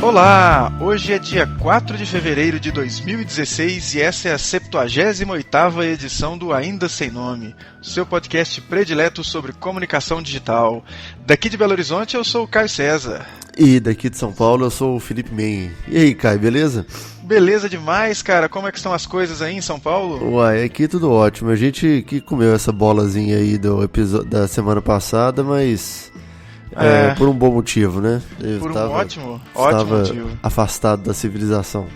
Olá! Hoje é dia 4 de fevereiro de 2016 e essa é a 78ª edição do Ainda Sem Nome, seu podcast predileto sobre comunicação digital. Daqui de Belo Horizonte eu sou o Caio César. E daqui de São Paulo eu sou o Felipe Men. E aí, Caio, beleza? Beleza demais, cara. Como é que estão as coisas aí em São Paulo? Uai, aqui tudo ótimo. A gente que comeu essa bolazinha aí do episódio da semana passada, mas... por um bom motivo, né? Ótimo motivo. Afastado da civilização.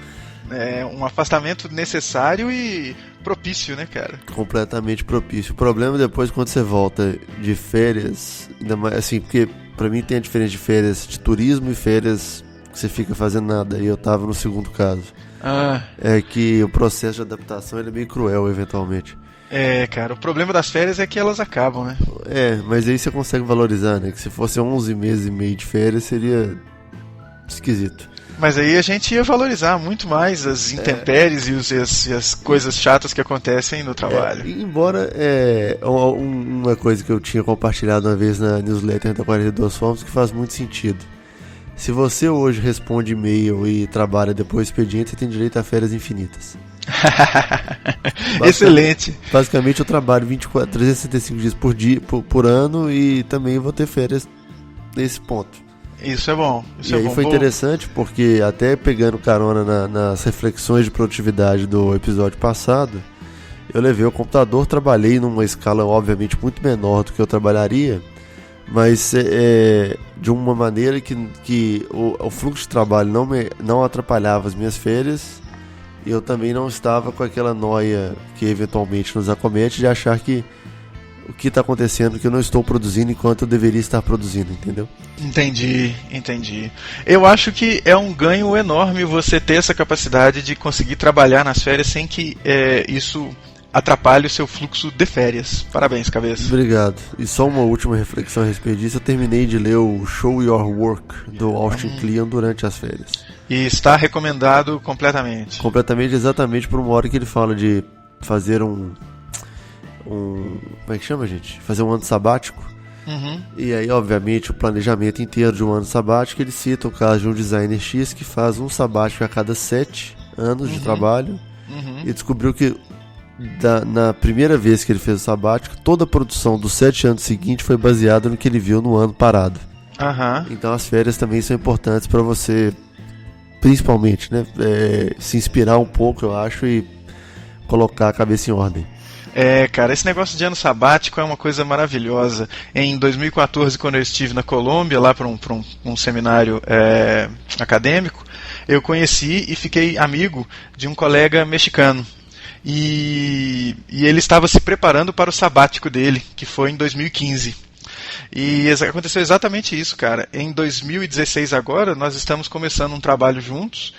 É um afastamento necessário e propício, né, cara? Completamente propício. O problema é depois quando você volta de férias, ainda mais assim, porque pra mim tem a diferença de férias de turismo e férias que você fica fazendo nada. E eu tava no segundo caso. É que o processo de adaptação ele é meio cruel, eventualmente. Cara, o problema das férias é que elas acabam, né? Mas aí você consegue valorizar, né? Que se fosse 11 meses e meio de férias seria esquisito. Mas aí a gente ia valorizar muito mais as intempéries e as coisas chatas que acontecem no trabalho. Embora uma coisa que eu tinha compartilhado uma vez na newsletter da 42 Formas que faz muito sentido. Se você hoje responde e-mail e trabalha depois do expediente, você tem direito a férias infinitas. Excelente. Basicamente eu trabalho 365 dias por ano e também vou ter férias nesse ponto. Isso é bom. Aí foi interessante porque até pegando carona nas reflexões de produtividade do episódio passado, eu levei o computador, trabalhei numa escala obviamente muito menor do que eu trabalharia, mas de uma maneira que o fluxo de trabalho não atrapalhava as minhas férias. E eu também não estava com aquela noia que eventualmente nos acomete de achar que o que está acontecendo, que eu não estou produzindo enquanto eu deveria estar produzindo, entendeu? Entendi. Eu acho que é um ganho enorme você ter essa capacidade de conseguir trabalhar nas férias sem que isso atrapalhe o seu fluxo de férias. Parabéns, cabeça. Obrigado. E só uma última reflexão a respeito disso. Eu terminei de ler o Show Your Work do Austin Kleon durante as férias. E está recomendado completamente. Completamente, exatamente por uma hora que ele fala de fazer como é que chama, gente? Fazer um ano sabático. Uhum. E aí, obviamente, o planejamento inteiro de um ano sabático, ele cita o caso de um designer X que faz um sabático a cada 7 anos de trabalho. E descobriu que na primeira vez que ele fez o sabático, toda a produção dos 7 anos seguintes foi baseada no que ele viu no ano parado. Então as férias também são importantes para você, principalmente, né, se inspirar um pouco, eu acho, e colocar a cabeça em ordem. Cara, esse negócio de ano sabático é uma coisa maravilhosa. Em 2014, quando eu estive na Colômbia, lá para um seminário acadêmico, eu conheci e fiquei amigo de um colega mexicano. E ele estava se preparando para o sabático dele, que foi em 2015. E aconteceu exatamente isso, cara. Em 2016 agora, nós estamos começando um trabalho juntos,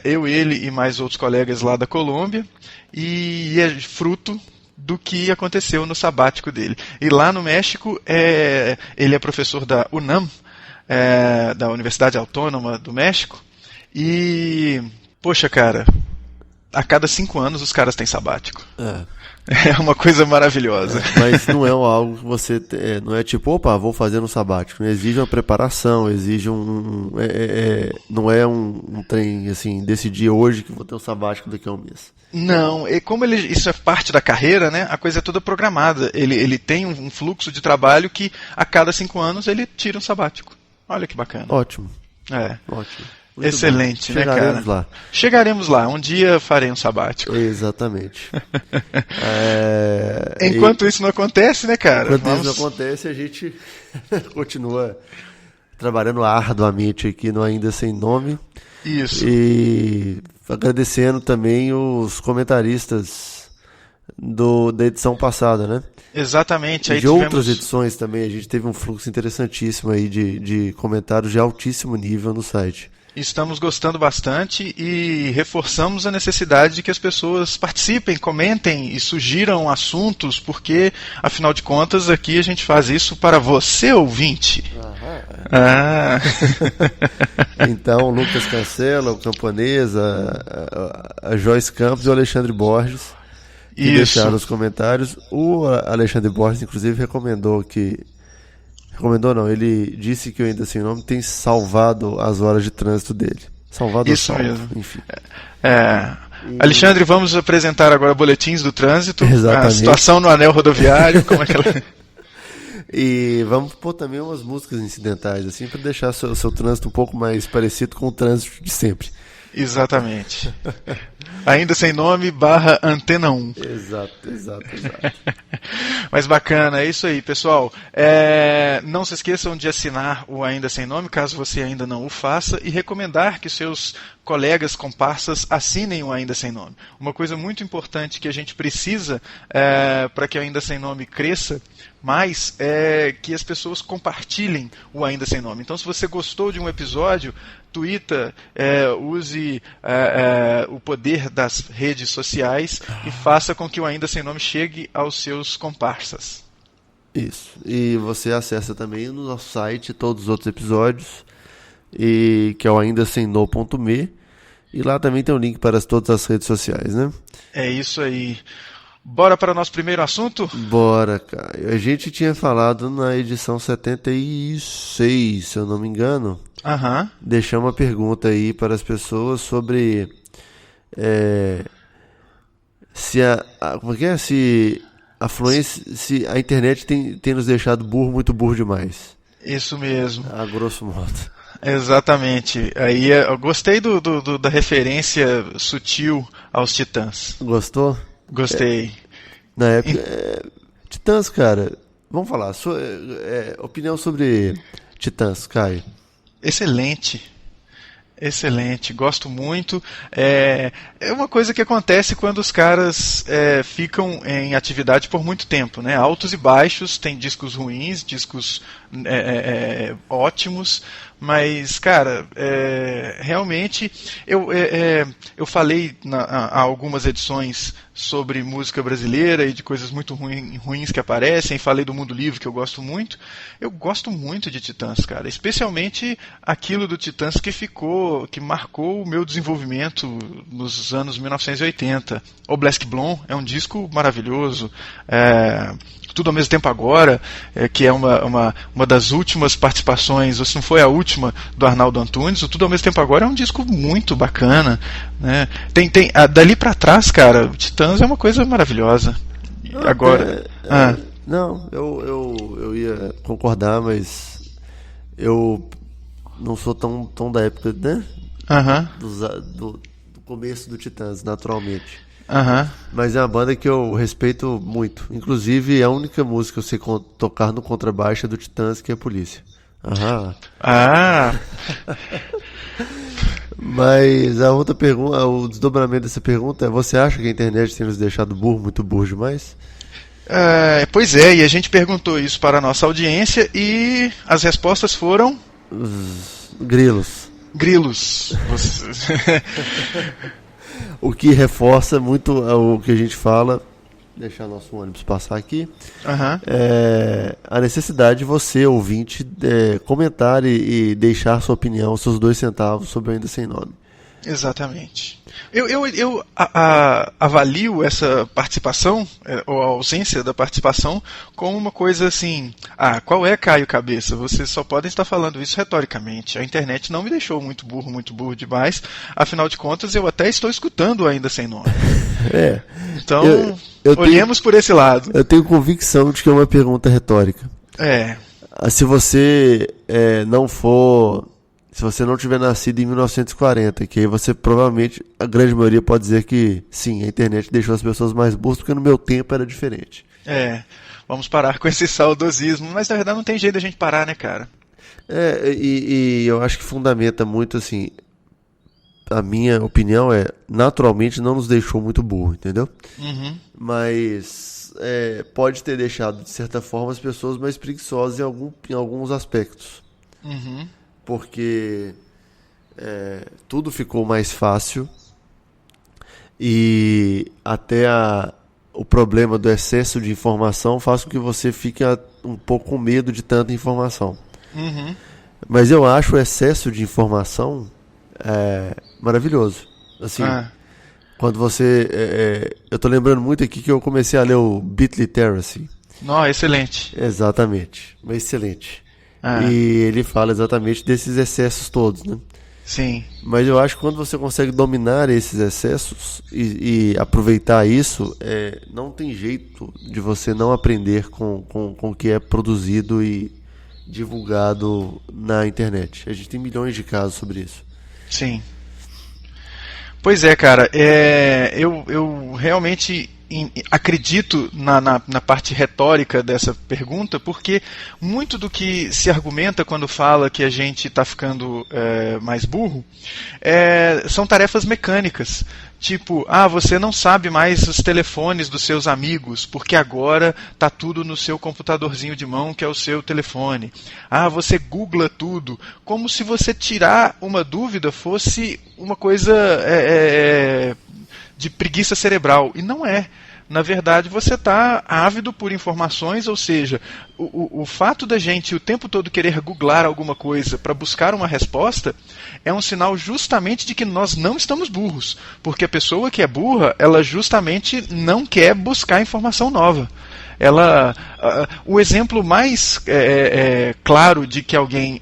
eu, ele e mais outros colegas lá da Colômbia, e é fruto do que aconteceu no sabático dele. E lá no México, ele é professor da UNAM, da Universidade Autônoma do México, e, poxa, cara, a cada 5 anos os caras têm sabático. É uma coisa maravilhosa. Mas não é algo que você... não é tipo, vou fazer um sabático. Né? Exige uma preparação, exige não é um trem, assim, decidir hoje que vou ter um sabático daqui a um mês. Não, e como isso é parte da carreira, né, a coisa é toda programada. Ele tem um fluxo de trabalho que a cada 5 anos ele tira um sabático. Olha que bacana. Ótimo. Ótimo. Muito excelente, né, cara? Chegaremos lá. Chegaremos lá. Um dia farei um sabático. Exatamente. Enquanto isso não acontece, né, cara? Enquanto isso não acontece, a gente continua trabalhando arduamente aqui no Ainda Sem Nome. Isso. E agradecendo também os comentaristas da edição passada, né? Exatamente. Aí de outras edições também. A gente teve um fluxo interessantíssimo aí de comentários de altíssimo nível no site. Estamos gostando bastante e reforçamos a necessidade de que as pessoas participem, comentem e sugiram assuntos, porque, afinal de contas, aqui a gente faz isso para você, ouvinte. Então, o Lucas Cancela, o Camponesa, a Joyce Campos e o Alexandre Borges, que deixaram os comentários. O Alexandre Borges, inclusive, recomendou Recomendou não, ele disse que o Ainda Sem Nome tem salvado as horas de trânsito dele. Salvado ou Isso salvo, mesmo. enfim. Alexandre, vamos apresentar agora boletins do trânsito. Exatamente. A situação no anel rodoviário, como é que ela... E vamos pôr também umas músicas incidentais, assim, para deixar o seu trânsito um pouco mais parecido com o trânsito de sempre. Exatamente. Ainda Sem Nome /Antena 1. Exato. Mas bacana, é isso aí, pessoal. Não se esqueçam de assinar o Ainda Sem Nome, caso você ainda não o faça, e recomendar que seus colegas comparsas assinem o Ainda Sem Nome. Uma coisa muito importante que a gente precisa para que o Ainda Sem Nome cresça mais é que as pessoas compartilhem o Ainda Sem Nome. Então, se você gostou de um episódio, Twitter, use o poder das redes sociais e faça com que o Ainda Sem Nome chegue aos seus comparsas. Isso. E você acessa também no nosso site todos os outros episódios, que é o aindasemno.me, e lá também tem um link para todas as redes sociais, né? É isso aí. Bora para o nosso primeiro assunto? Bora, cara. A gente tinha falado na edição 76, se eu não me engano. Deixar uma pergunta aí para as pessoas sobre se se a internet tem nos deixado muito burro demais. Isso mesmo. A grosso modo. Exatamente. Aí eu gostei da referência sutil aos Titãs. Gostou? Gostei. Na época, Titãs, cara, vamos falar. Opinião sobre Titãs, Caio. Excelente, gosto muito. É uma coisa que acontece quando os caras ficam em atividade por muito tempo, né? Altos e baixos, tem discos ruins, discos ótimos, mas, cara, realmente eu falei há algumas edições sobre música brasileira e de coisas muito ruins que aparecem, falei do Mundo Livre, que eu gosto muito. Eu gosto muito de Titãs, cara, especialmente aquilo do Titãs que marcou o meu desenvolvimento nos anos 1980. O Black Blonde é um disco maravilhoso. Tudo ao Mesmo Tempo Agora, que é uma das últimas participações, ou se não foi a última, do Arnaldo Antunes. O Tudo ao Mesmo Tempo Agora é um disco muito bacana, né? Dali pra trás, cara, o Titãs é uma coisa maravilhosa. Agora... Não, eu ia concordar, mas eu não sou tão da época, né? Do começo do Titãs, naturalmente. Mas é uma banda que eu respeito muito. Inclusive, a única música que eu sei tocar no contrabaixo é do Titãs, que é Polícia. Mas a outra pergunta, o desdobramento dessa pergunta é: você acha que a internet tem nos deixado muito burro demais? Pois é, e a gente perguntou isso para a nossa audiência e as respostas foram... Grilos. O que reforça muito o que a gente fala. Deixar nosso ônibus passar aqui. A necessidade de você, ouvinte, comentar e deixar sua opinião, seus 2 centavos sobre o Ainda Sem Nome. Exatamente. Eu avalio essa participação, ou a ausência da participação, como uma coisa assim: qual é, Caio Cabeça? Vocês só podem estar falando isso retoricamente. A internet não me deixou muito burro demais. Afinal de contas, eu até estou escutando Ainda Sem Nome. Então, olhemos por esse lado. Eu tenho convicção de que é uma pergunta retórica. Se você se você não tiver nascido em 1940, que aí você provavelmente, a grande maioria pode dizer que sim, a internet deixou as pessoas mais burras, porque no meu tempo era diferente. Vamos parar com esse saudosismo, mas na verdade não tem jeito da gente parar, né, cara? E eu acho que fundamenta muito, assim, a minha opinião naturalmente não nos deixou muito burro, entendeu? Mas pode ter deixado, de certa forma, as pessoas mais preguiçosas em alguns aspectos. Porque tudo ficou mais fácil e até o problema do excesso de informação faz com que você fique um pouco com medo de tanta informação. Mas eu acho o excesso de informação maravilhoso. Assim, quando você... eu tô lembrando muito aqui que eu comecei a ler o Beat Literacy. Excelente. Exatamente, excelente. E ele fala exatamente desses excessos todos, né? Sim. Mas eu acho que quando você consegue dominar esses excessos e aproveitar isso, não tem jeito de você não aprender com o que é produzido e divulgado na internet. A gente tem milhões de casos sobre isso. Sim. Pois é, cara. Eu realmente acredito na parte retórica dessa pergunta, porque muito do que se argumenta quando fala que a gente está ficando mais burro são tarefas mecânicas. Tipo, você não sabe mais os telefones dos seus amigos, porque agora está tudo no seu computadorzinho de mão, que é o seu telefone. Você googla tudo, como se você tirar uma dúvida fosse uma coisa de preguiça cerebral. E não é. Na verdade, você está ávido por informações, ou seja, o fato da gente o tempo todo querer googlar alguma coisa para buscar uma resposta é um sinal justamente de que nós não estamos burros. Porque a pessoa que é burra, ela justamente não quer buscar informação nova. O exemplo mais claro de que alguém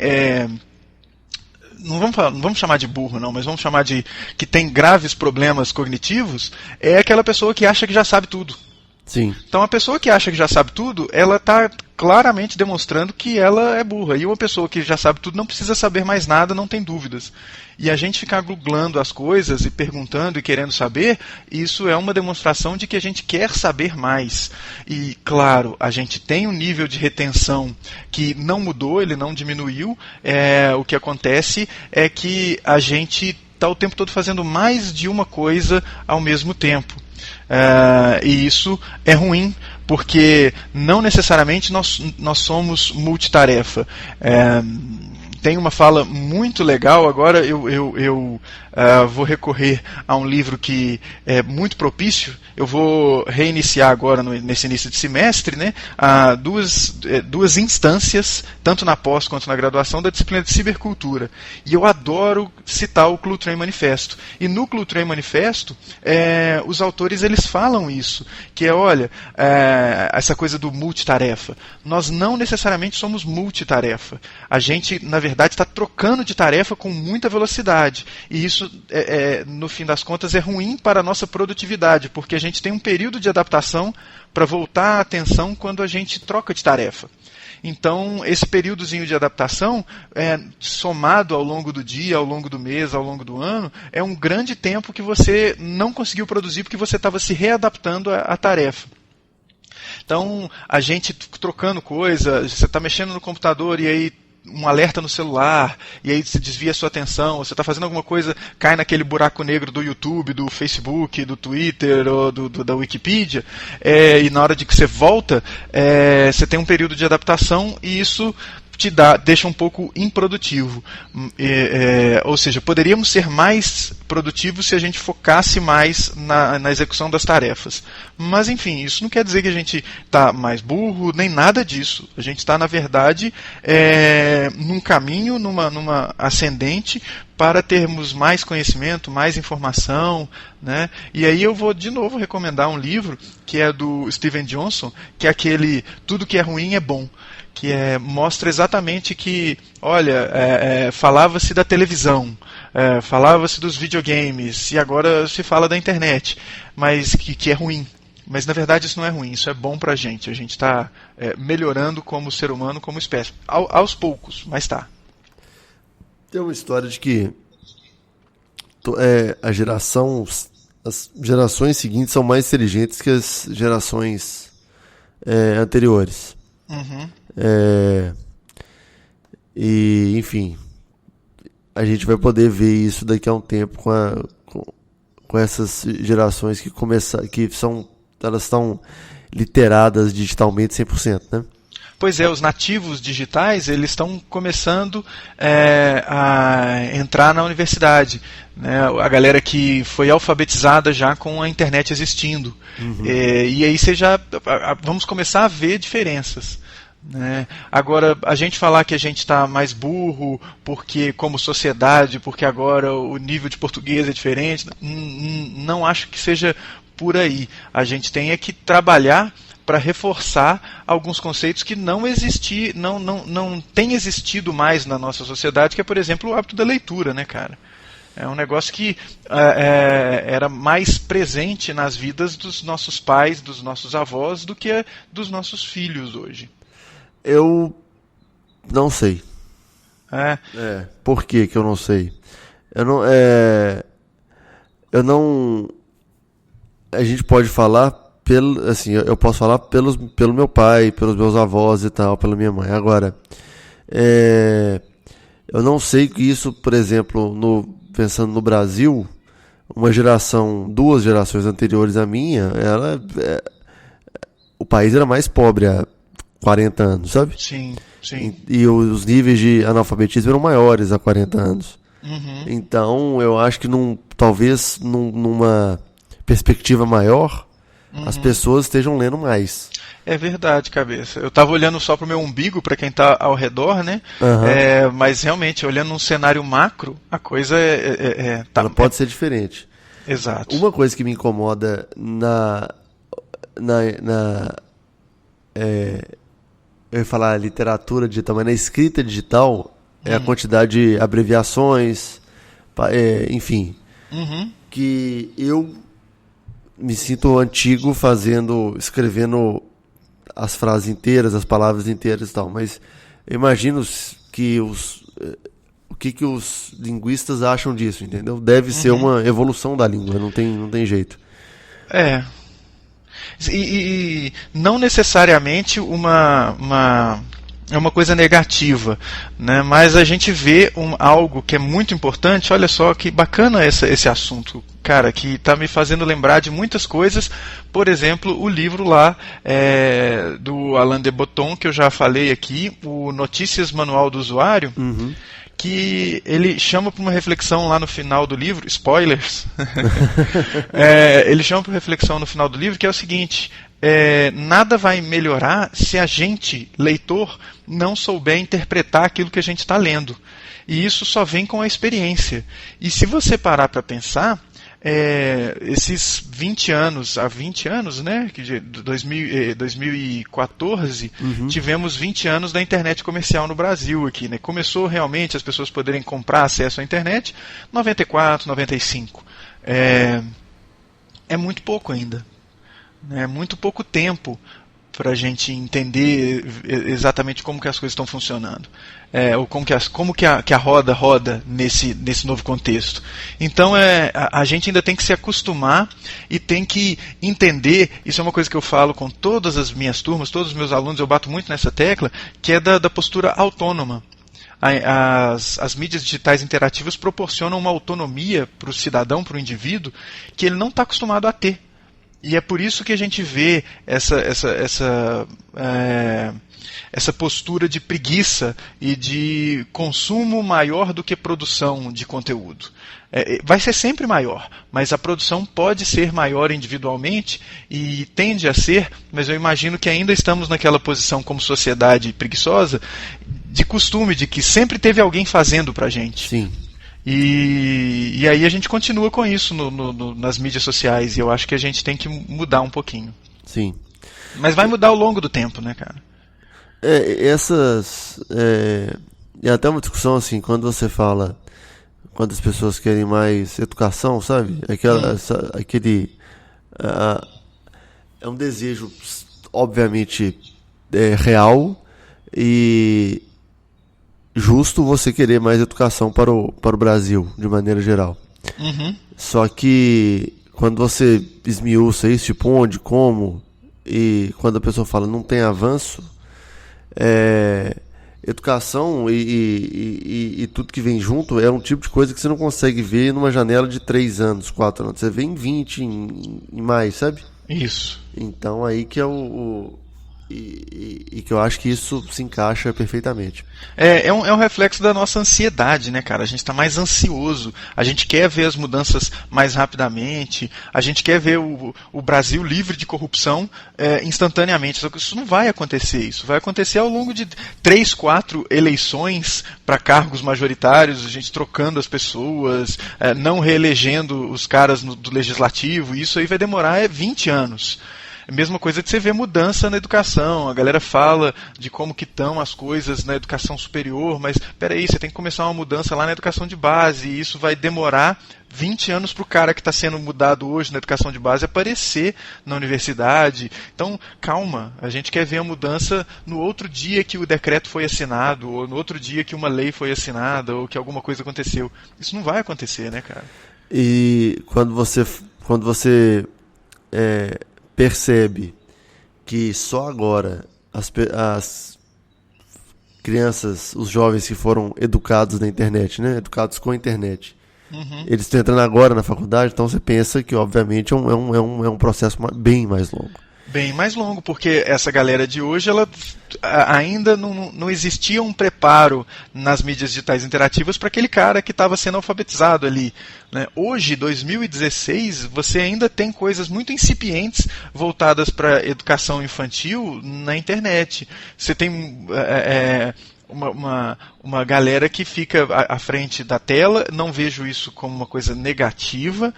não vamos chamar de burro, não, mas vamos chamar de que tem graves problemas cognitivos, é aquela pessoa que acha que já sabe tudo. Sim. Então a pessoa que acha que já sabe tudo, ela está claramente demonstrando que ela é burra. E uma pessoa que já sabe tudo não precisa saber mais nada, não tem dúvidas. E a gente ficar googlando as coisas e perguntando e querendo saber, isso é uma demonstração de que a gente quer saber mais. E, claro, a gente tem um nível de retenção que não mudou, ele não diminuiu. O que acontece é que a gente está o tempo todo fazendo mais de uma coisa ao mesmo tempo. E isso é ruim, porque não necessariamente nós somos multitarefa. Tem uma fala muito legal, agora eu vou recorrer a um livro que é muito propício. Eu vou reiniciar agora, nesse início de semestre, né, duas instâncias, tanto na pós quanto na graduação, da disciplina de cibercultura. E eu adoro citar o ClueTrain Manifesto. E no ClueTrain Manifesto, os autores eles falam isso, que essa coisa do multitarefa. Nós não necessariamente somos multitarefa. A gente, na verdade, está trocando de tarefa com muita velocidade. E isso, no fim das contas, é ruim para a nossa produtividade, porque a gente tem um período de adaptação para voltar a atenção quando a gente troca de tarefa. Então, esse períodozinho de adaptação, somado ao longo do dia, ao longo do mês, ao longo do ano, é um grande tempo que você não conseguiu produzir porque você estava se readaptando à tarefa. Então, a gente trocando coisa, você está mexendo no computador e aí um alerta no celular, e aí você desvia a sua atenção, você está fazendo alguma coisa, cai naquele buraco negro do YouTube, do Facebook, do Twitter ou da Wikipedia, e na hora de que você volta, você tem um período de adaptação e isso deixa um pouco improdutivo. Ou seja, poderíamos ser mais produtivos se a gente focasse mais na execução das tarefas. Mas, enfim, isso não quer dizer que a gente está mais burro, nem nada disso. A gente está, na verdade, num caminho, numa ascendente, para termos mais conhecimento, mais informação, né? E aí eu vou de novo recomendar um livro que é do Steven Johnson, que é aquele Tudo que é ruim é bom, que mostra exatamente que, falava-se da televisão, falava-se dos videogames, e agora se fala da internet, mas que é ruim. Mas na verdade isso não é ruim, isso é bom pra gente. A gente está melhorando como ser humano, como espécie. Aos poucos, mas está. Tem uma história de que as gerações seguintes são mais inteligentes que as gerações anteriores. Uhum. E, enfim, a gente vai poder ver isso daqui a um tempo com essas gerações elas estão literadas digitalmente 100%, né? Pois é, os nativos digitais, eles estão começando a entrar na universidade, né? A galera que foi alfabetizada já com a internet existindo. Uhum. E aí vamos começar a ver diferenças, né? Agora, a gente falar que a gente está mais burro porque como sociedade, porque agora o nível de português é diferente, não acho que seja por aí. A gente tem que trabalhar para reforçar alguns conceitos que não tem existido mais na nossa sociedade, que é, por exemplo, o hábito da leitura, né, cara? É um negócio que era mais presente nas vidas dos nossos pais, dos nossos avós, do que dos nossos filhos hoje. Eu não sei. É. Por que eu não sei? Eu não. A gente pode falar assim, eu posso falar pelo meu pai, pelos meus avós e tal, pela minha mãe. Agora, eu não sei que isso, por exemplo, pensando no Brasil, duas gerações anteriores à minha, o país era mais pobre há 40 anos, sabe? Sim, sim. E os níveis de analfabetismo eram maiores há 40 anos. Uhum. Então, eu acho que talvez numa perspectiva maior, as pessoas estejam lendo mais. É verdade, cabeça. Eu estava olhando só para o meu umbigo, para quem está ao redor, né? Mas realmente, olhando num cenário macro, a coisa ela pode ser diferente. Exato. Uma coisa que me incomoda eu ia falar literatura digital, mas na escrita digital é a quantidade de abreviações, enfim, que eu me sinto antigo escrevendo as frases inteiras, as palavras inteiras e tal, mas eu imagino que o que os linguistas acham disso, entendeu? Deve ser uma evolução da língua, não tem jeito. E não necessariamente é uma coisa negativa, né? Mas a gente vê algo que é muito importante. Olha só que bacana esse assunto, cara, que está me fazendo lembrar de muitas coisas. Por exemplo, o livro lá do Alain de Botton, que eu já falei aqui, o Notícias Manual do Usuário, que ele chama para uma reflexão lá no final do livro, spoilers, ele chama para reflexão no final do livro, que é o seguinte: nada vai melhorar se a gente, leitor, não souber interpretar aquilo que a gente está lendo. E isso só vem com a experiência. E se você parar para pensar, esses 20 anos, há 20 anos, né, que 2014, tivemos 20 anos da internet comercial no Brasil aqui, né? Começou realmente as pessoas poderem comprar acesso à internet 94, 95. É muito pouco ainda. É muito pouco tempo para a gente entender exatamente como que as coisas estão funcionando, ou como que a roda roda nesse novo contexto. Então a gente ainda tem que se acostumar e tem que entender. Isso é uma coisa que eu falo com todas as minhas turmas, todos os meus alunos, eu bato muito nessa tecla, que é da postura autônoma. As mídias digitais interativas proporcionam uma autonomia para o cidadão, para o indivíduo, que ele não está acostumado a ter. E é por isso que a gente vê essa postura de preguiça e de consumo maior do que produção de conteúdo. Vai ser sempre maior, mas a produção pode ser maior individualmente e tende a ser, mas eu imagino que ainda estamos naquela posição como sociedade preguiçosa, de costume, de que sempre teve alguém fazendo pra gente. Sim. E aí a gente continua com isso nas mídias sociais, e eu acho que a gente tem que mudar um pouquinho. Sim. Mas vai mudar ao longo do tempo, né, cara? É até uma discussão assim, quando você fala, quando as pessoas querem mais educação, sabe? É um desejo, obviamente, real e justo você querer mais educação para o Brasil, de maneira geral. Só que quando você esmiuça isso, tipo onde, como, e quando a pessoa fala não tem avanço, educação e tudo que vem junto é um tipo de coisa que você não consegue ver numa janela de 3 anos, 4 anos. Você vê em 20, em mais, sabe? Isso. Então aí que é e que eu acho que isso se encaixa perfeitamente. É um reflexo da nossa ansiedade, né, cara? A gente está mais ansioso, a gente quer ver as mudanças mais rapidamente, a gente quer ver o Brasil livre de corrupção instantaneamente. Só que isso não vai acontecer. Isso vai acontecer ao longo de 3, 4 eleições para cargos majoritários, a gente trocando as pessoas, não reelegendo os caras do legislativo. Isso aí vai demorar 20 anos. mesma coisa de você ver mudança na educação. A galera fala de como que estão as coisas na educação superior, mas peraí, você tem que começar uma mudança lá na educação de base, e isso vai demorar 20 anos para o cara que está sendo mudado hoje na educação de base aparecer na universidade. Então, calma, a gente quer ver a mudança no outro dia que o decreto foi assinado, ou no outro dia que uma lei foi assinada, ou que alguma coisa aconteceu. Isso não vai acontecer, né, cara? E quando você percebe que só agora as crianças, os jovens que foram educados na internet, né, educados com a internet, eles estão entrando agora na faculdade, então você pensa que, obviamente, é um processo bem mais longo. Bem mais longo, porque essa galera de hoje, ela ainda não existia um preparo nas mídias digitais interativas para aquele cara que estava sendo alfabetizado ali, né? Hoje, 2016, você ainda tem coisas muito incipientes voltadas para educação infantil na internet. Você tem uma galera que fica à frente da tela. Não vejo isso como uma coisa negativa,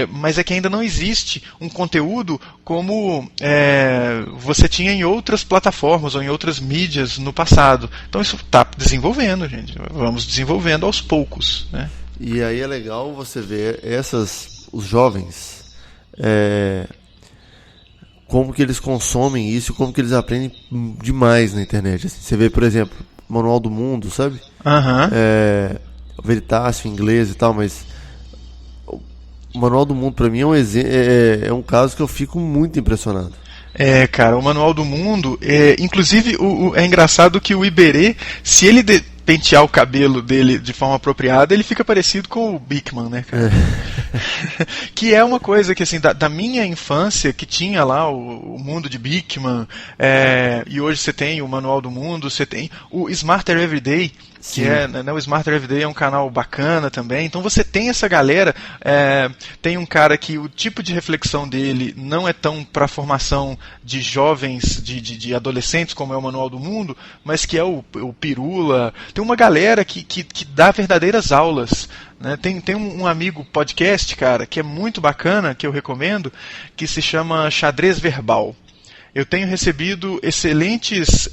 mas é que ainda não existe um conteúdo como você tinha em outras plataformas ou em outras mídias no passado. Então isso está desenvolvendo, gente. Vamos desenvolvendo aos poucos, né? E aí é legal você ver os jovens, como que eles consomem isso, como que eles aprendem demais na internet. Assim, você vê, por exemplo, o Manual do Mundo, sabe? O Veritácio em inglês e tal, mas o Manual do Mundo, pra mim, é um caso que eu fico muito impressionado. Cara, o Manual do Mundo, inclusive, é engraçado que o Iberê, se ele pentear o cabelo dele de forma apropriada, ele fica parecido com o Bickman, né, cara? Que é uma coisa que, assim, da minha infância, que tinha lá o mundo de Bickman, e hoje você tem o Manual do Mundo, você tem o Smarter Everyday, que o Smarter Everyday é um canal bacana também. Então você tem essa galera, tem um cara que o tipo de reflexão dele não é tão para a formação de jovens, de adolescentes, como é o Manual do Mundo, mas que é o Pirula. Tem uma galera que dá verdadeiras aulas, né? Tem um amigo podcast, cara, que é muito bacana, que eu recomendo, que se chama Xadrez Verbal. Eu tenho recebido excelentes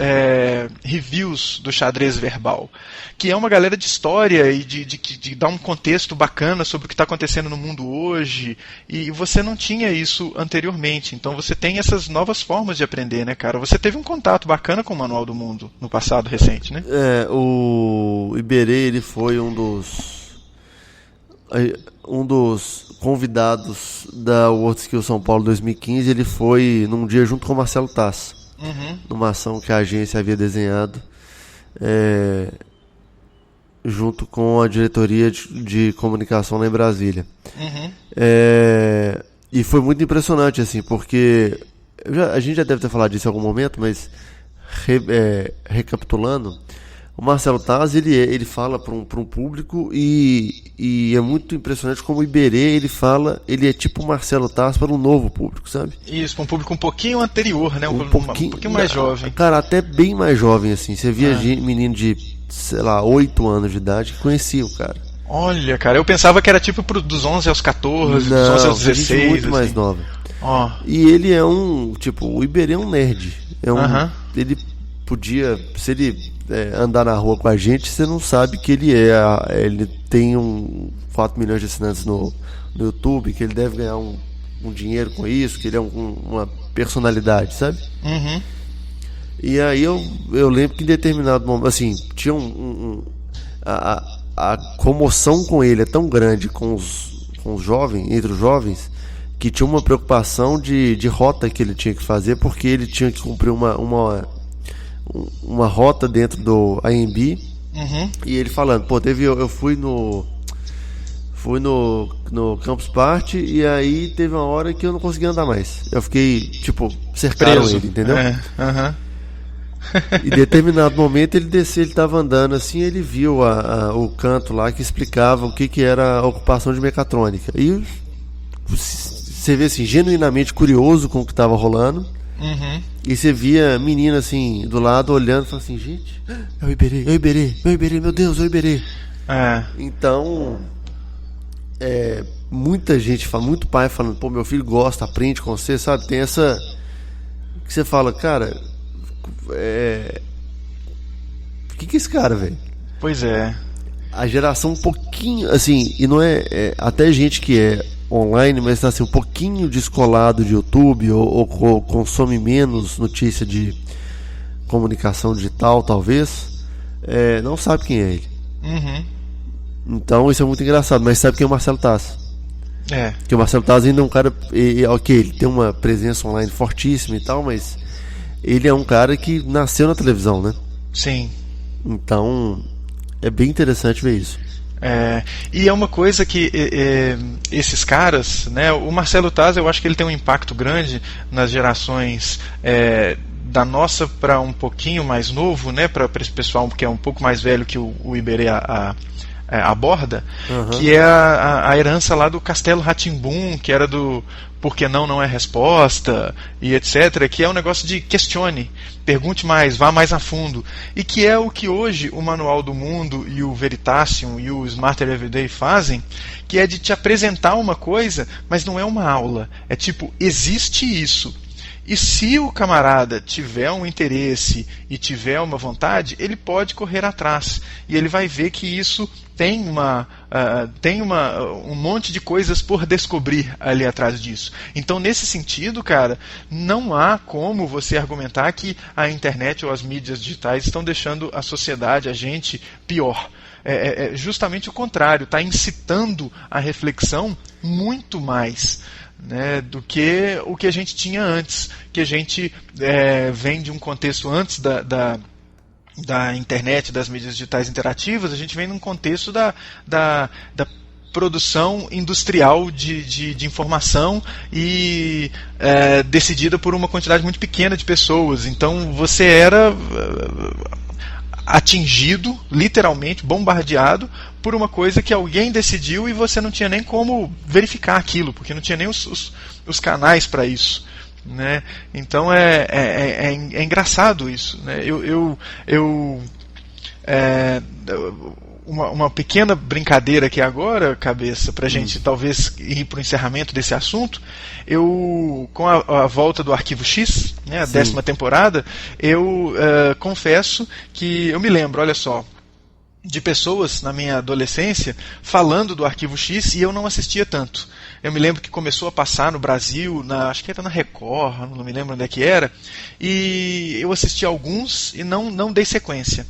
reviews do Xadrez Verbal, que é uma galera de história e de dar um contexto bacana sobre o que está acontecendo no mundo hoje, e você não tinha isso anteriormente. Então você tem essas novas formas de aprender, né, cara? Você teve um contato bacana com o Manual do Mundo no passado recente, né? O Iberê, ele foi um dos convidados da World Skills São Paulo 2015. Ele foi num dia junto com o Marcelo Tass, numa ação que a agência havia desenhado, junto com a diretoria de comunicação lá em Brasília. E foi muito impressionante, assim, porque a gente já deve ter falado disso em algum momento, mas recapitulando, o Marcelo Taz, ele fala para um público, e é muito impressionante como o Iberê, ele é tipo o Marcelo Taz para um novo público, sabe? Isso, para um público um pouquinho anterior, né? Um pouquinho mais jovem. Cara, até bem mais jovem, assim. Você via menino de, sei lá, 8 anos de idade que conhecia o cara. Olha, cara, eu pensava que era tipo dos 11 aos 14, não, dos 11 aos 16. Gente muito assim. mais nova. E ele é o Iberê é um nerd. Ele podia, se ele andar na rua com a gente, você não sabe que ele tem 4 milhões de assinantes no YouTube, que ele deve ganhar um dinheiro com isso, que ele é uma personalidade, sabe? E aí eu lembro que em determinado momento, assim, tinha a comoção com ele é tão grande com os jovens, entre os jovens, que tinha uma preocupação de rota que ele tinha que fazer, porque ele tinha que cumprir uma rota dentro do AMB. E ele falando, eu fui no Campus Party, e aí teve uma hora que eu não conseguia andar mais. Eu fiquei, tipo, cercaram ele, entendeu? E em determinado momento ele desceu, ele estava andando assim, ele viu o canto lá que explicava o que era a ocupação de mecatrônica. E você vê assim, genuinamente curioso com o que estava rolando. E você via a menina assim do lado olhando e falando assim, gente, é o Iberê, meu Deus, é o Iberê. Então, muita gente fala, muito pai falando, pô, meu filho gosta, aprende com você, sabe? Tem essa que você fala, cara, o que é esse cara, velho? Pois é. A geração um pouquinho, assim, e não até gente que é online, mas tá assim, um pouquinho descolado de YouTube ou consome menos notícia de comunicação digital, talvez, não sabe quem é ele. Uhum. Então isso é muito engraçado, mas sabe quem é o Marcelo Taz? Porque o Marcelo Taz ainda é um cara, ok, ele tem uma presença online fortíssima e tal, mas ele é um cara que nasceu na televisão, né? Sim. Então é bem interessante ver isso. E é uma coisa que esses caras, né, o Marcelo Taz, eu acho que ele tem um impacto grande nas gerações da nossa para um pouquinho mais novo, né, para esse pessoal que é um pouco mais velho que o Iberê aborda, que é a herança lá do Castelo Rá-Tim-Bum, que era do Por que não é resposta, e etc., que é um negócio de questione, pergunte mais, vá mais a fundo, e que é o que hoje o Manual do Mundo e o Veritasium e o Smarter Everyday fazem, que é de te apresentar uma coisa, mas não é uma aula, é tipo, existe isso. E se o camarada tiver um interesse e tiver uma vontade, ele pode correr atrás. E ele vai ver que isso tem um monte de coisas por descobrir ali atrás disso. Então, nesse sentido, cara, não há como você argumentar que a internet ou as mídias digitais estão deixando a sociedade, a gente, pior. É justamente o contrário, está incitando a reflexão muito mais, né, do que o que a gente tinha antes, que a gente vem de um contexto antes da internet, das mídias digitais interativas, a gente vem num contexto da produção industrial de informação e decidida por uma quantidade muito pequena de pessoas. Então você era atingido, literalmente, bombardeado por uma coisa que alguém decidiu e você não tinha nem como verificar aquilo, porque não tinha nem os canais para isso, né? Então é engraçado isso, né? Uma pequena brincadeira aqui agora, cabeça, para a gente talvez ir para o encerramento desse assunto. Com a volta do Arquivo X, né, a 10ª temporada, eu confesso que eu me lembro, olha só, de pessoas na minha adolescência falando do Arquivo X e eu não assistia tanto. Eu me lembro que começou a passar no Brasil, acho que era na Record, não me lembro onde é que era, e eu assisti alguns e não dei sequência.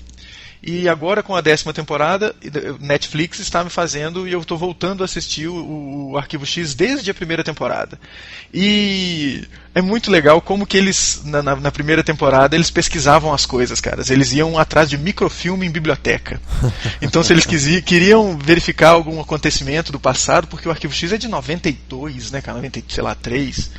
E agora com a 10ª temporada, Netflix está me fazendo e eu estou voltando a assistir o Arquivo X desde a primeira temporada. E é muito legal como que eles, na primeira temporada, eles pesquisavam as coisas, cara. Eles iam atrás de microfilme em biblioteca. Então se eles queriam verificar algum acontecimento do passado, porque o Arquivo X é de 92, né, cara, 93...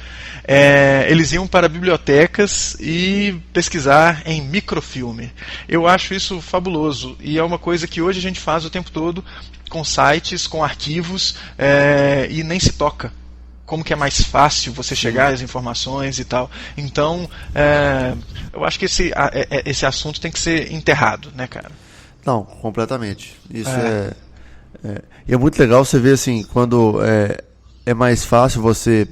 eles iam para bibliotecas e pesquisar em microfilme. Eu acho isso fabuloso e é uma coisa que hoje a gente faz o tempo todo com sites, com arquivos e nem se toca. Como que é mais fácil você chegar às informações e tal. Então, eu acho que esse assunto tem que ser enterrado, né, cara? Não, completamente. Isso e é muito legal você ver assim, quando é mais fácil você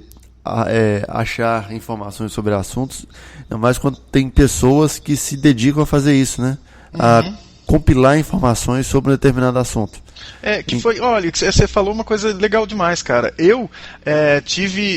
achar informações sobre assuntos, ainda mais quando tem pessoas que se dedicam a fazer isso, né? A compilar informações sobre um determinado assunto. Olha, você falou uma coisa legal demais, cara. Eu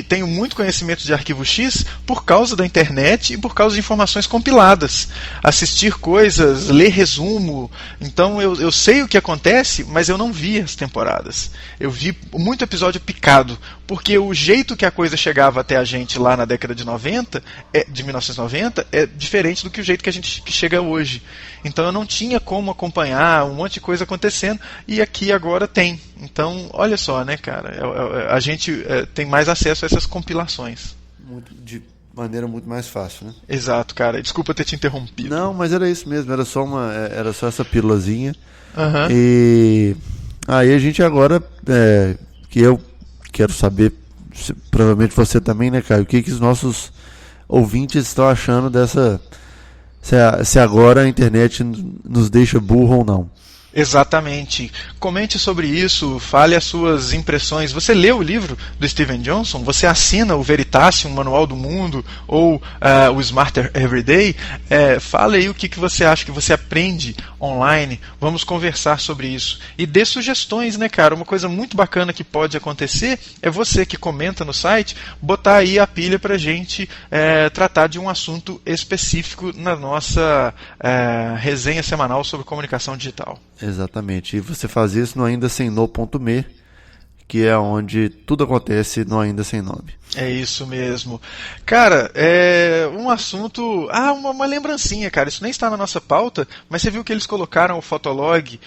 tenho muito conhecimento de Arquivo X por causa da internet e por causa de informações compiladas. Assistir coisas, ler resumo. Então eu sei o que acontece, mas eu não vi as temporadas. Eu vi muito episódio picado, porque o jeito que a coisa chegava até a gente lá na década de 1990, é diferente do que o jeito que chega hoje. Então eu não tinha como acompanhar um monte de coisa acontecendo, e aqui agora tem. Então, olha só, né, cara, a gente tem mais acesso a essas compilações. De maneira muito mais fácil, né? Exato, cara, desculpa ter te interrompido. Não, mas era isso mesmo, era só essa pílulazinha. Uhum. E aí a gente agora, que eu quero saber, provavelmente você também, né, Caio, o que os nossos ouvintes estão achando dessa... Se agora a internet nos deixa burro ou não. Exatamente. Comente sobre isso, fale as suas impressões. Você leu o livro do Steven Johnson? Você assina o Veritasium, o Manual do Mundo, ou o Smarter Everyday? Fale aí o que você acha que você aprende online. Vamos conversar sobre isso. E dê sugestões, né, cara? Uma coisa muito bacana que pode acontecer é você que comenta no site, botar aí a pilha pra gente tratar de um assunto específico na nossa resenha semanal sobre comunicação digital. Exatamente. E você faz isso no aindasemno.me, que é onde tudo acontece no Ainda Sem Nome. É isso mesmo. Cara, um assunto... uma lembrancinha, cara. Isso nem está na nossa pauta, mas você viu que eles colocaram o Fotolog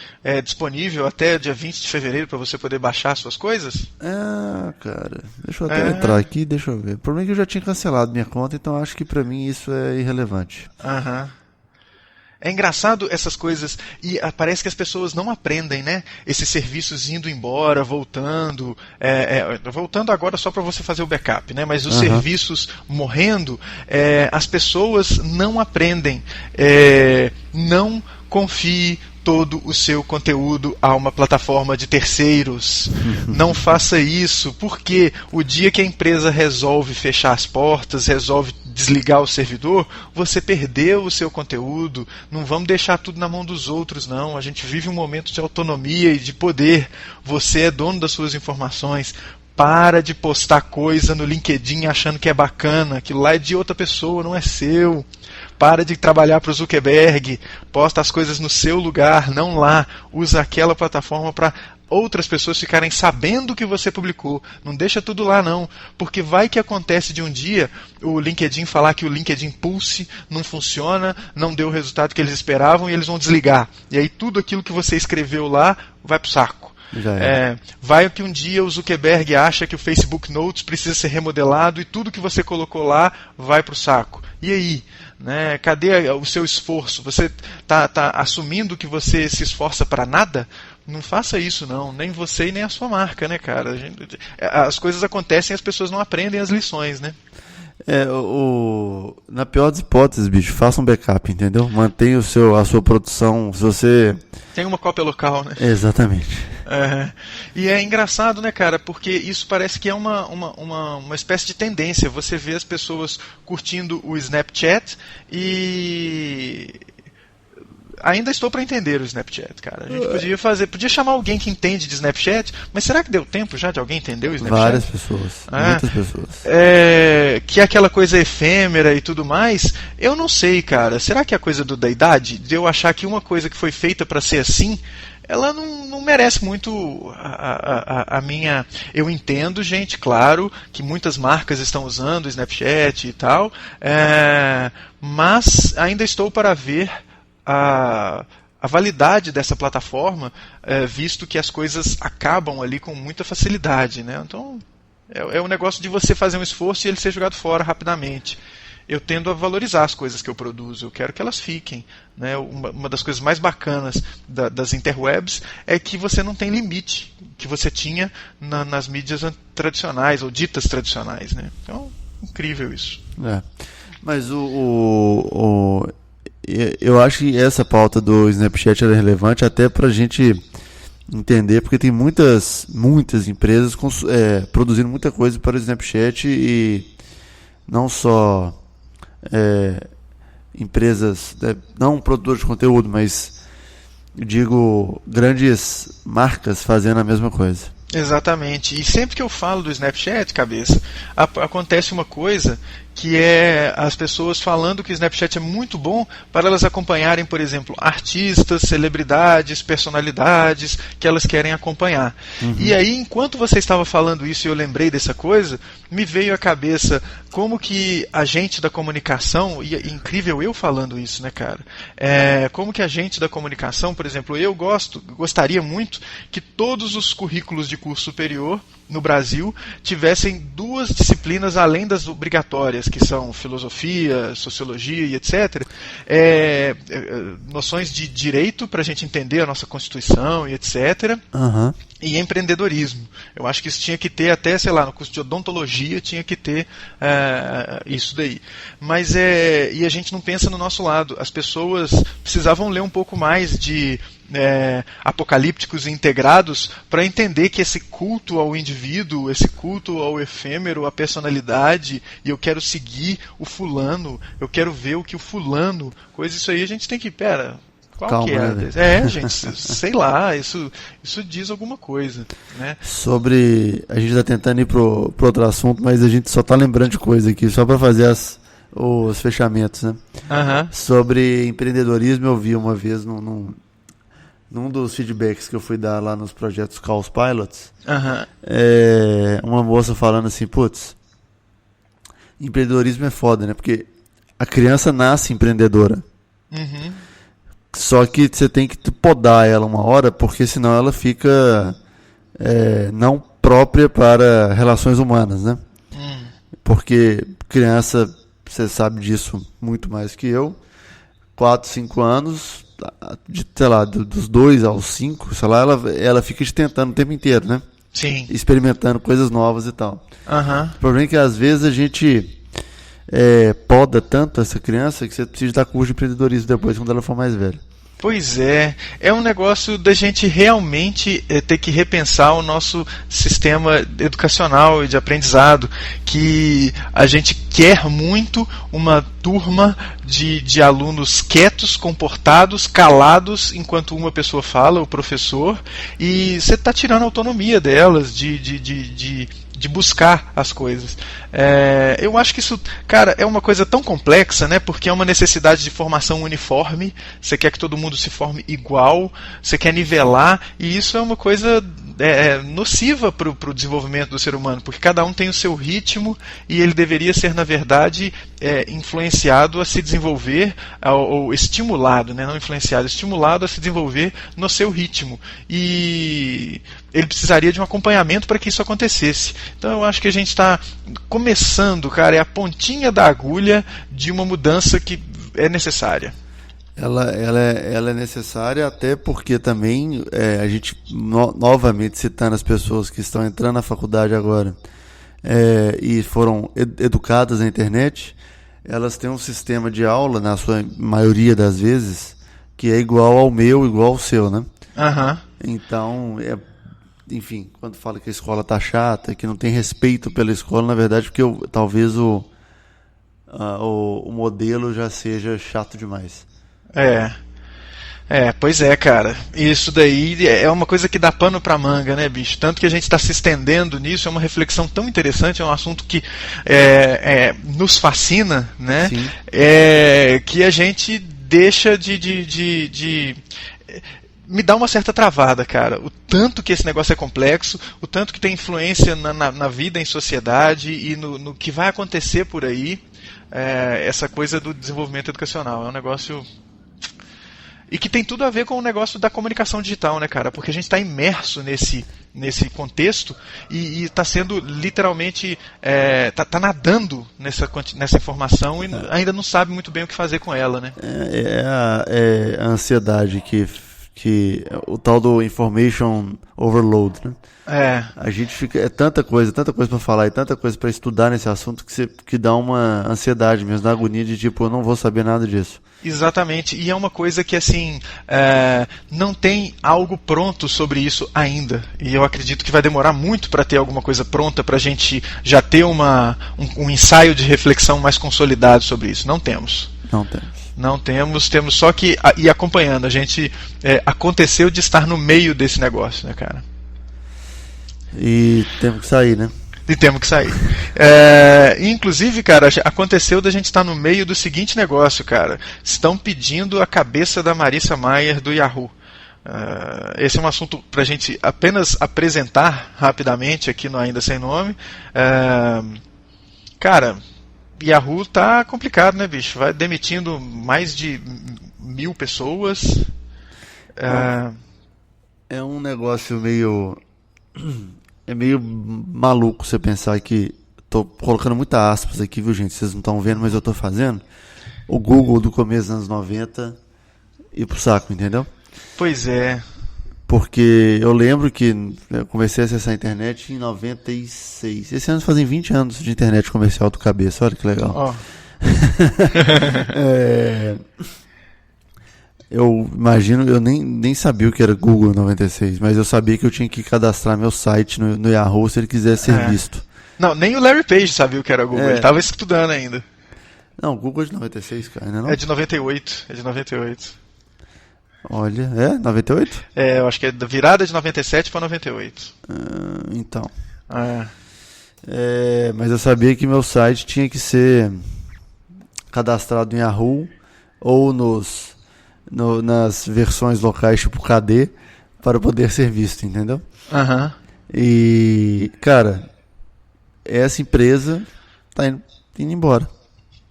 disponível até dia 20 de fevereiro para você poder baixar suas coisas? Cara. Deixa eu até entrar aqui, deixa eu ver. O problema é que eu já tinha cancelado minha conta, então acho que para mim isso é irrelevante. É engraçado essas coisas, e parece que as pessoas não aprendem, né? Esses serviços indo embora, voltando, voltando agora só para você fazer o backup, né? Mas os serviços morrendo, as pessoas não aprendem. Não confie todo o seu conteúdo a uma plataforma de terceiros. Não faça isso, porque o dia que a empresa resolve fechar as portas, resolve desligar o servidor, você perdeu o seu conteúdo. Não vamos deixar tudo na mão dos outros, não. A gente vive um momento de autonomia e de poder. Você é dono das suas informações. Para de postar coisa no LinkedIn achando que é bacana. Aquilo lá é de outra pessoa, não é seu. Para de trabalhar para o Zuckerberg. Posta as coisas no seu lugar, não lá. Usa aquela plataforma para outras pessoas ficarem sabendo que você publicou. Não deixa tudo lá, não. Porque vai que acontece de um dia o LinkedIn falar que o LinkedIn Pulse não funciona, não deu o resultado que eles esperavam e eles vão desligar. E aí tudo aquilo que você escreveu lá vai pro saco. Vai que um dia o Zuckerberg acha que o Facebook Notes precisa ser remodelado e tudo que você colocou lá vai para o saco. E aí? Né? Cadê o seu esforço? Você tá assumindo que você se esforça para nada? Não faça isso, não. Nem você e nem a sua marca, né, cara? As coisas acontecem e as pessoas não aprendem as lições, né? Na pior das hipóteses, bicho, faça um backup, entendeu? Mantenha a sua produção. Se você... Tem uma cópia local, né? Exatamente. E é engraçado, né, cara? Porque isso parece que é uma espécie de tendência. Você vê as pessoas curtindo o Snapchat e... Ainda estou para entender o Snapchat, cara. A gente podia chamar alguém que entende de Snapchat, mas será que deu tempo já de alguém entender o Snapchat? Várias pessoas, muitas pessoas. Que é aquela coisa efêmera e tudo mais, eu não sei, cara. Será que é a coisa da idade? De eu achar que uma coisa que foi feita para ser assim, ela não merece muito a minha... Eu entendo, gente, claro, que muitas marcas estão usando o Snapchat e tal, mas ainda estou para ver a validade dessa plataforma, visto que as coisas acabam ali com muita facilidade, né? Então, é um negócio de você fazer um esforço e ele ser jogado fora rapidamente. Eu tendo a valorizar as coisas que eu produzo, eu quero que elas fiquem, né? Uma das coisas mais bacanas das interwebs é que você não tem limite, que você tinha nas mídias tradicionais, ou ditas tradicionais, né? Então, incrível isso. Mas eu acho que essa pauta do Snapchat é relevante até para a gente entender, porque tem muitas empresas produzindo muita coisa para o Snapchat, e não só empresas, não produtores de conteúdo, mas digo grandes marcas fazendo a mesma coisa. Exatamente. E sempre que eu falo do Snapchat, cabeça, acontece uma coisa que é as pessoas falando que o Snapchat é muito bom para elas acompanharem, por exemplo, artistas, celebridades, personalidades que elas querem acompanhar. E aí, enquanto você estava falando isso e eu lembrei dessa coisa, me veio à cabeça como que a gente da comunicação, e é incrível eu falando isso, né, cara? Como que a gente da comunicação, por exemplo, eu gostaria muito que todos os currículos de curso superior no Brasil tivessem duas disciplinas além das obrigatórias, que são filosofia, sociologia e etc. Noções de direito para a gente entender a nossa Constituição e etc. Uhum. E empreendedorismo. Eu acho que isso tinha que ter até, sei lá, no curso de odontologia tinha que ter isso daí. Mas e a gente não pensa no nosso lado. As pessoas precisavam ler um pouco mais de apocalípticos e integrados para entender que esse culto ao indivíduo, esse culto ao efêmero, à personalidade, e eu quero seguir o fulano, eu quero ver o que o fulano, coisa isso aí, a gente tem que, qual calma, que é? Né? Gente, sei lá, isso diz alguma coisa, né? Sobre, a gente está tentando ir pro outro assunto, mas a gente só está lembrando de coisa aqui, só para fazer os fechamentos, né? Uhum. Sobre empreendedorismo, eu vi uma vez num dos feedbacks que eu fui dar lá nos projetos Caos Pilots, uma moça falando assim, putz, empreendedorismo é foda, né? Porque a criança nasce empreendedora. Uhum. Só que você tem que podar ela uma hora, porque senão ela fica não própria para relações humanas, né? Porque criança, você sabe disso muito mais que eu, 4, 5 anos, sei lá, dos 2 aos 5, sei lá, ela fica te tentando o tempo inteiro, né? Sim. Experimentando coisas novas e tal. Uhum. O problema é que às vezes a gente poda tanto essa criança que você precisa dar curso de empreendedorismo depois, quando ela for mais velha. Pois é um negócio da gente realmente ter que repensar o nosso sistema educacional e de aprendizado, que a gente quer muito uma turma de alunos quietos, comportados, calados, enquanto uma pessoa fala, o professor, e você está tirando a autonomia delas de buscar as coisas. Eu acho que isso, cara, é uma coisa tão complexa, né? Porque é uma necessidade de formação uniforme. Você quer que todo mundo se forme igual, você quer nivelar, e isso é uma coisa nociva para o desenvolvimento do ser humano, porque cada um tem o seu ritmo e ele deveria ser, na verdade, influenciado a se desenvolver, ou estimulado, né? Não influenciado, estimulado a se desenvolver no seu ritmo. E ele precisaria de um acompanhamento para que isso acontecesse. Então eu acho que a gente está começando, cara, é a pontinha da agulha de uma mudança que é necessária. Ela é necessária até porque também a gente, novamente citando as pessoas que estão entrando na faculdade agora e foram educadas na internet, elas têm um sistema de aula, na sua maioria das vezes, que é igual ao meu, igual ao seu, né? Uhum. Então, enfim, quando fala que a escola tá chata, que não tem respeito pela escola, na verdade, porque talvez o modelo já seja chato demais. Pois é, cara. Isso daí é uma coisa que dá pano pra manga, né, bicho? Tanto que a gente está se estendendo nisso, é uma reflexão tão interessante, é um assunto que nos fascina, né? Sim. Que a gente deixa de me dá uma certa travada, cara. O tanto que esse negócio é complexo, o tanto que tem influência na vida em sociedade e no que vai acontecer por aí, essa coisa do desenvolvimento educacional. É um negócio... E que tem tudo a ver com o negócio da comunicação digital, né, cara? Porque a gente está imerso nesse contexto e está sendo literalmente... tá nadando nessa informação e ainda não sabe muito bem o que fazer com ela, né? A ansiedade que o tal do information overload, né? A gente fica, tanta coisa para falar e tanta coisa para estudar nesse assunto que dá uma ansiedade mesmo, dá agonia de tipo, eu não vou saber nada disso. Exatamente, e é uma coisa que assim, não tem algo pronto sobre isso ainda, e eu acredito que vai demorar muito para ter alguma coisa pronta para a gente já ter um ensaio de reflexão mais consolidado sobre isso. Não temos. Não temos só que ir acompanhando. A gente aconteceu de estar no meio desse negócio, né, cara? E temos que sair, né? E temos que sair. Inclusive, cara, aconteceu da gente estar no meio do seguinte negócio, cara. Estão pedindo a cabeça da Marissa Mayer do Yahoo. Esse é um assunto para a gente apenas apresentar rapidamente aqui no Ainda Sem Nome. Cara, Yahoo tá complicado, né, bicho? Vai demitindo mais de 1.000 pessoas. É um negócio meio... é meio maluco você pensar que... Tô colocando muita aspas aqui, viu, gente? Vocês não estão vendo, mas eu tô fazendo. O Google do começo dos anos 90 ir pro saco, entendeu? Pois é. Porque eu lembro que eu comecei a acessar a internet em 96. Esse ano fazem 20 anos de internet comercial do cabeça. Olha que legal. Eu imagino, eu nem sabia o que era Google em 96, mas eu sabia que eu tinha que cadastrar meu site no Yahoo se ele quisesse ser visto. Não, nem o Larry Page sabia o que era Google, ele estava estudando ainda. Não, Google é de 96, cara, não é não? É de 98, Olha, 98? Eu acho que é da virada de 97 para 98. Então. Mas eu sabia que meu site tinha que ser cadastrado em Yahoo ou nas versões locais tipo KD para poder ser visto, entendeu? E, cara, essa empresa tá indo embora.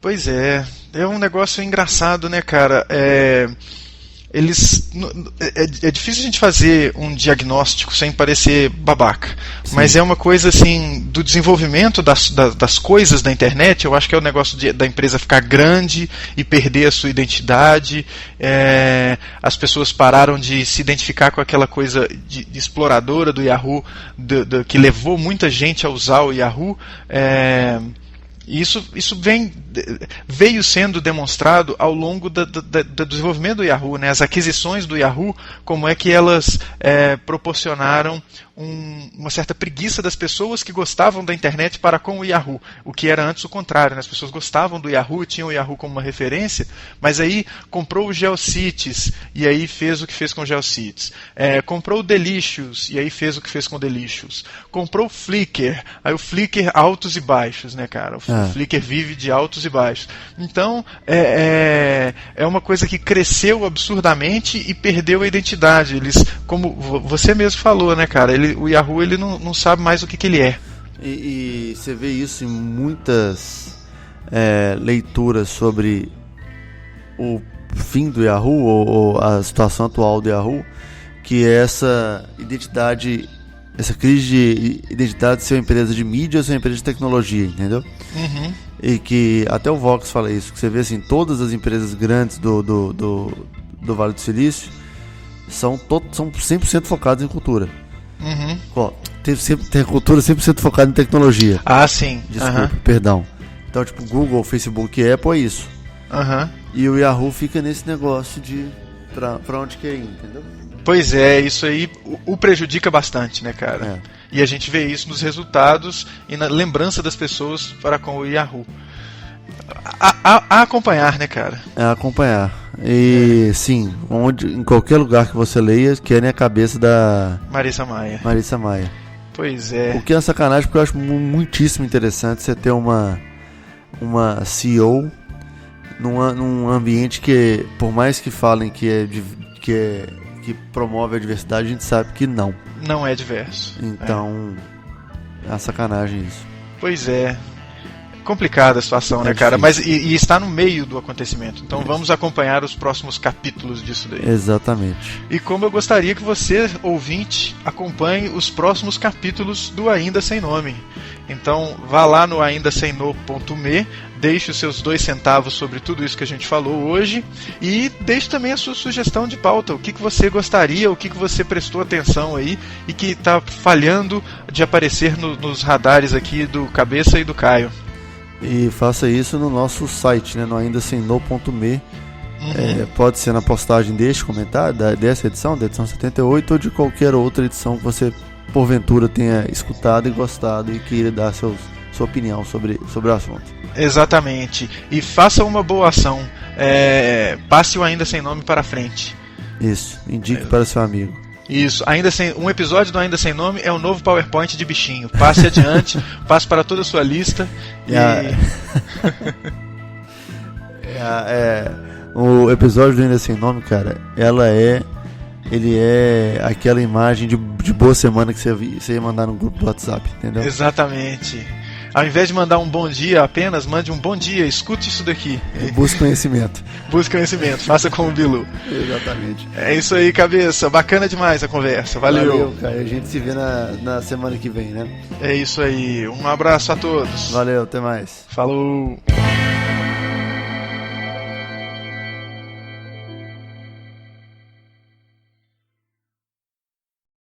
Pois é um negócio engraçado, né, cara? É difícil a gente fazer um diagnóstico sem parecer babaca. Sim. Mas é uma coisa assim, do desenvolvimento das coisas da internet. Eu acho que é o negócio da empresa ficar grande e perder a sua identidade. As pessoas pararam de se identificar com aquela coisa de exploradora do Yahoo, que levou muita gente a usar o Yahoo. Isso veio sendo demonstrado ao longo do desenvolvimento do Yahoo, né? As aquisições do Yahoo, como é que elas proporcionaram uma certa preguiça das pessoas que gostavam da internet para com o Yahoo, o que era antes o contrário, né? As pessoas gostavam do Yahoo, tinham o Yahoo como uma referência, mas aí comprou o GeoCities e aí fez o que fez com o GeoCities, comprou o Delicious e aí fez o que fez com o Delicious, comprou o Flickr, aí o Flickr altos e baixos, né, cara? O Flickr vive de altos e baixos. Então é uma coisa que cresceu absurdamente e perdeu a identidade. Eles, como você mesmo falou, né, cara? O Yahoo ele não sabe mais o que ele é. E você vê isso em muitas leituras sobre o fim do Yahoo ou a situação atual do Yahoo, que é essa identidade, essa crise de identidade de ser uma empresa de mídia ou ser uma empresa de tecnologia, entendeu? E que até o Vox fala isso, que você vê assim, todas as empresas grandes do Vale do Silício são 100% focadas em cultura. Tem cultura 100% focada em tecnologia. Sim. Desculpa, perdão. Então, tipo, Google, Facebook e Apple é isso. E o Yahoo fica nesse negócio de pra onde quer ir, entendeu? Pois é, isso aí o prejudica bastante, né, cara? E a gente vê isso nos resultados e na lembrança das pessoas para com o Yahoo. A acompanhar, né, cara? Acompanhar. E sim, em qualquer lugar que você leia, querem a cabeça da Marissa Maia. Pois é. O que é sacanagem, porque eu acho muitíssimo interessante você ter uma CEO num ambiente que, por mais que falem que promove a diversidade, a gente sabe que não. Não é diverso. Então, é uma sacanagem isso. Pois é. Complicada a situação, né, cara? Mas e está no meio do acontecimento. Então vamos acompanhar os próximos capítulos disso daí. Exatamente. E como eu gostaria que você, ouvinte, acompanhe os próximos capítulos do Ainda Sem Nome. Então vá lá no aindasemno.me, deixe os seus 2 centavos sobre tudo isso que a gente falou hoje e deixe também a sua sugestão de pauta. O que você gostaria, o que você prestou atenção aí e que está falhando de aparecer nos radares aqui do Cabeça e do Caio. E faça isso no nosso site, né, no aindasemno.me. Pode ser na postagem deste comentário, dessa edição, da edição 78, ou de qualquer outra edição que você, porventura, tenha escutado e gostado e queira dar sua opinião sobre o assunto. Exatamente. E faça uma boa ação. Passe o Ainda Sem Nome para frente. Isso, indique para seu amigo. Isso, um episódio do Ainda Sem Nome é o novo PowerPoint de bichinho. Passe adiante, passe para toda a sua lista. O episódio do Ainda Sem Nome, cara, ele é aquela imagem de boa semana que você ia mandar no grupo do WhatsApp, entendeu? Exatamente. Ao invés de mandar um bom dia apenas, mande um bom dia, escute isso daqui. Busque conhecimento. Busque conhecimento, faça como o Bilu. Exatamente. É isso aí, cabeça. Bacana demais a conversa. Valeu. Cara. A gente se vê na semana que vem, né? É isso aí. Um abraço a todos. Valeu, até mais. Falou.